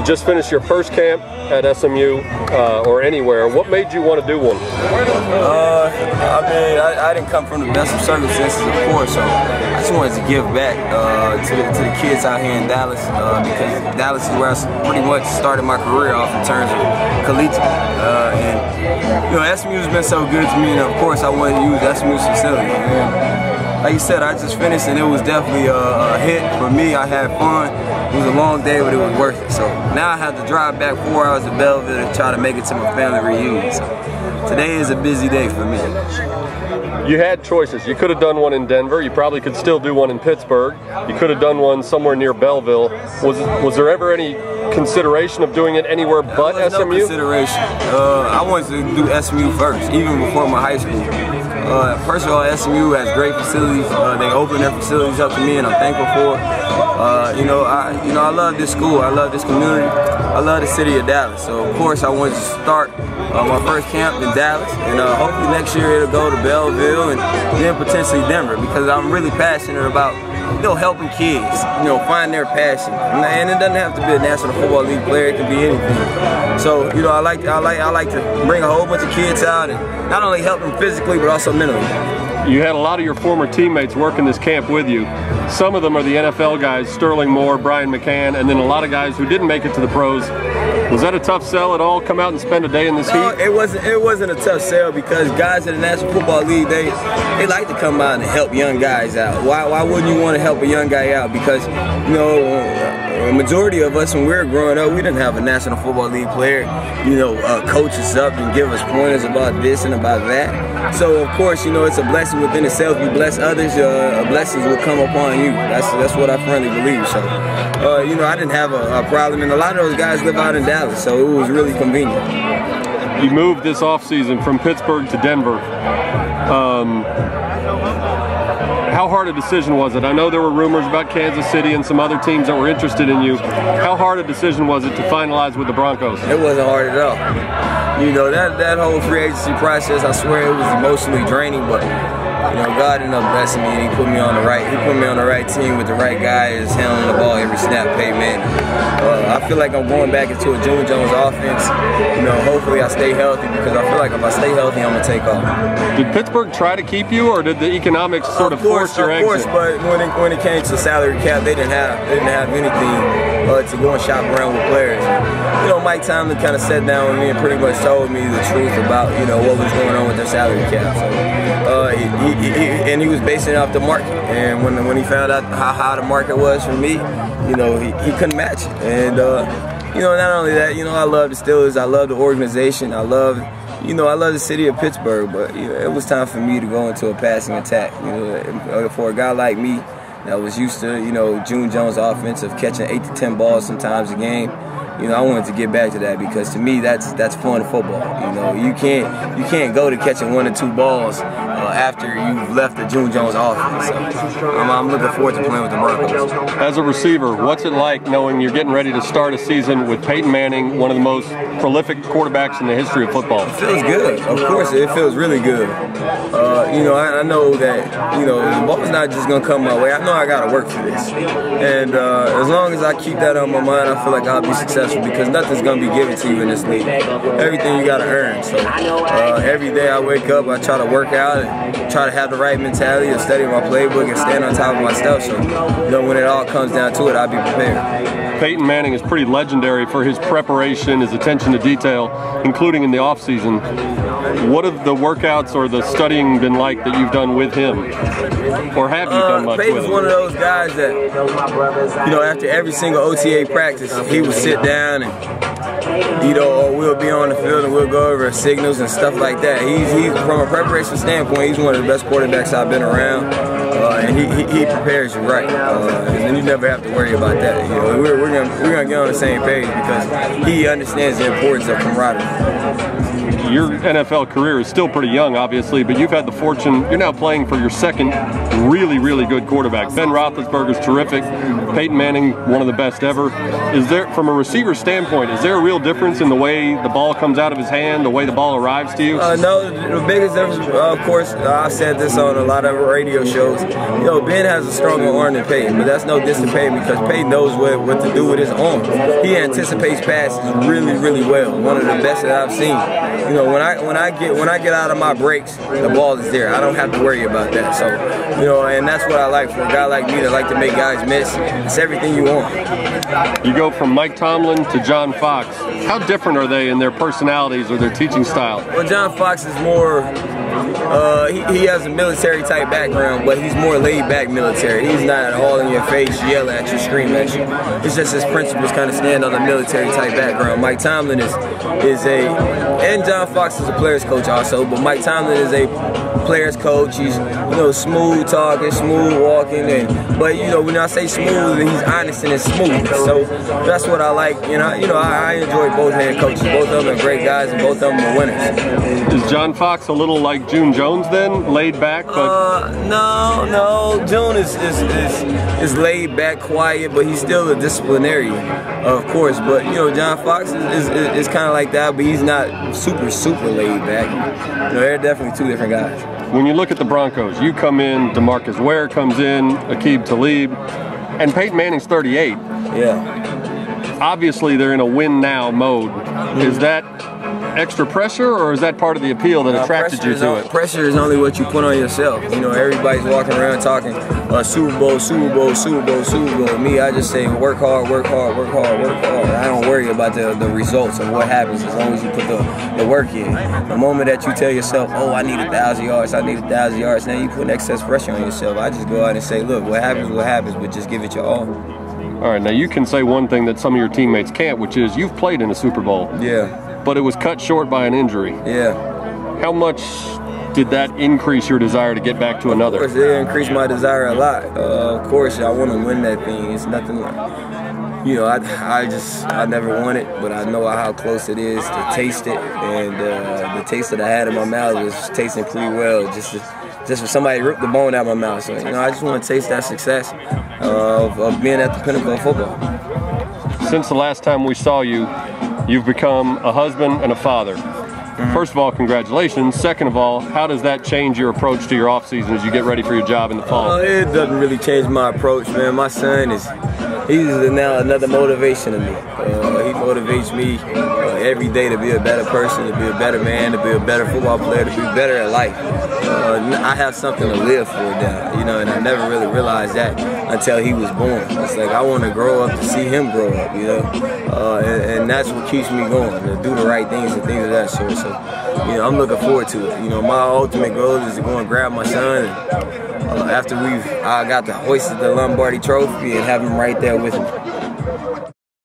You just finished your first camp at SMU or anywhere. What made you want to do one? I mean, I didn't come from the best of circumstances, of course, so I just wanted to give back to the kids out here in Dallas because Dallas is where I pretty much started my career off in terms of collegiate. And you know, SMU's been so good to me, and of course I wanted to use SMU's facility. And like you said, I just finished, and it was definitely a hit for me. I had fun. It was a long day, but it was worth it. So now I have to drive back 4 hours to Belleville to try to make it to my family reunion. So today is a busy day for me. You had choices. You could have done one in Denver. You probably could still do one in Pittsburgh. You could have done one somewhere near Belleville. Was there ever any consideration of doing it anywhere but SMU? No consideration. I wanted to do SMU first, even before my high school. First of all, SMU has great facilities. They open their facilities up to me, and I'm thankful for it. I love this school. I love this community. I love the city of Dallas. So of course, I wanted to start my first camp in Dallas, and hopefully next year it'll go to Belleville and then potentially Denver, because I'm really passionate about helping kids, find their passion. And it doesn't have to be a National Football League player; it can be anything. So I like to bring a whole bunch of kids out and not only help them physically but also mentally. You had a lot of your former teammates working this camp with you. Some of them are the NFL guys, Sterling Moore, Brian McCann, and then a lot of guys who didn't make it to the pros. Was that a tough sell at all, come out and spend a day in this heat? No, it wasn't a tough sell, because guys in the National Football League, they like to come out and help young guys out. Why wouldn't you want to help a young guy out? Because, a majority of us, when we were growing up, we didn't have a National Football League player, coach us up and give us pointers about this and about that. So, of course, it's a blessing within itself. You bless others, blessings will come upon you. That's what I firmly believe. So, I didn't have a problem, and a lot of those guys live out in Dallas, so it was really convenient. You moved this offseason from Pittsburgh to Denver. How hard a decision was it? I know there were rumors about Kansas City and some other teams that were interested in you. How hard a decision was it to finalize with the Broncos? It wasn't hard at all. That whole free agency process, I swear it was emotionally draining, but God ended up blessing me, and He put me on the right team with the right guys handling the ball every snap, Peyton Manning. I feel like I'm going back into a June Jones offense. Hopefully I stay healthy, because I feel like if I stay healthy, I'm gonna take off. Did Pittsburgh try to keep you, or did the economics sort of force your exit? Of course, but when it came to salary cap, they didn't have anything to go and shop around with players. Mike Tomlin kind of sat down with me and pretty much told me the truth about what was going on with their salary cap. So he was basing it off the market, and when he found out how the market was for me, he couldn't match it. And not only that, I love the Steelers, I love the organization, I love the city of Pittsburgh, but it was time for me to go into a passing attack. For a guy like me that was used to June Jones offense of catching 8 to 10 balls sometimes a game. I wanted to get back to that, because to me that's fun football. You can't go to catching 1 or 2 balls after you've left the June Jones offense. So I'm looking forward to playing with the Broncos. As a receiver, what's it like knowing you're getting ready to start a season with Peyton Manning, one of the most prolific quarterbacks in the history of football? It feels good. Of course, it feels really good. I know that the ball's not just gonna come my way. I know I gotta work for this, and as long as I keep that on my mind, I feel like I'll be successful, because nothing's gonna be given to you in this league. Everything you gotta earn. So every day I wake up, I try to work out and try to have the right mentality of studying my playbook and stand on top of my stuff. So when it all comes down to it, I'll be prepared. Peyton Manning is pretty legendary for his preparation, his attention to detail, including in the offseason. What have the workouts or the studying been like that you've done with him? Or have you done much with him? Peyton's one of those guys that, after every single OTA practice, he would sit down and, we'll be on the field and we'll go over signals and stuff like that. He's from a preparation standpoint, he's one of the best quarterbacks I've been around. And he prepares you right, and then you never have to worry about that. We're gonna get on the same page, because he understands the importance of camaraderie. Your NFL career is still pretty young, obviously, but you've had the fortune, you're now playing for your second really, really good quarterback. Ben Roethlisberger's terrific. Peyton Manning, one of the best ever. Is there, from a receiver standpoint, is there a real difference in the way the ball comes out of his hand, the way the ball arrives to you? No, the biggest difference, of course, I've said this on a lot of radio shows, You know, Ben has a stronger arm than Peyton, but that's no diss to Peyton because Peyton knows what to do with his arm. He anticipates passes really, really well. One of the best that I've seen. You know, when I get out of my breaks, the ball is there. I don't have to worry about that. So, you know, and that's what I like for a guy like me that like to make guys miss. It's everything you want. You go from Mike Tomlin to John Fox. How different are they in their personalities or their teaching style? Well, John Fox is more, he has a military type background, but he's more laid back military. He's not all in your face, yell at you, scream at you. It's just his principles kind of stand on a military type background. Mike Tomlin and John Fox is a player's coach also, but Mike Tomlin is a player's coach. He's, you know, smooth talking, smooth walking, but you know, when I say smooth, he's honest in his smooth. So that's what I like. I enjoy both head coaches. Both of them are great guys, and both of them are winners. Is John Fox a little like June Jones then, laid back? But no. June is laid back, quiet, but he's still a disciplinarian, of course. But you know, John Fox is kind of like that, but he's not super laid back. You know, they're definitely two different guys. When you look at the Broncos, you come in, DeMarcus Ware comes in, Aqib Talib, and Peyton Manning's 38. Yeah. Obviously, they're in a win-now mode. Is that extra pressure, or is that part of the appeal that attracted you to it? Pressure is only what you put on yourself. You know, everybody's walking around talking Super Bowl, Super Bowl, Super Bowl, Super Bowl. Me, I just say work hard, work hard, work hard, work hard. I don't worry about the results of what happens as long as you put the work in. The moment that you tell yourself, oh, I need 1,000 yards, I need 1,000 yards, now you put excess pressure on yourself. I just go out and say, look, what happens, but just give it your all. All right, now you can say one thing that some of your teammates can't, which is you've played in a Super Bowl. Yeah. But it was cut short by an injury. Yeah. How much did that increase your desire to get back to another? Of course, it increased my desire a lot. Of course, I want to win that thing. It's nothing like, you know, I never won it, but I know how close it is to taste it. And the taste that I had in my mouth was tasting pretty well. Just for somebody ripped the bone out of my mouth. So, you know, I just want to taste that success of being at the pinnacle of football. Since the last time we saw you, you've become a husband and a father. First of all, congratulations. Second of all, how does that change your approach to your offseason as you get ready for your job in the fall? It doesn't really change my approach, man. My son he's now another motivation to me. He motivates me every day to be a better person, to be a better man, to be a better football player, to be better at life. I have something to live for now, you know, and I never really realized that until he was born. It's like I want to grow up to see him grow up, you know, and that's what keeps me going, to do the right things and things of that sort. So, you know, I'm looking forward to it. You know, my ultimate goal is to go and grab my son, and after I got to hoist the Lombardi Trophy and have him right there with me.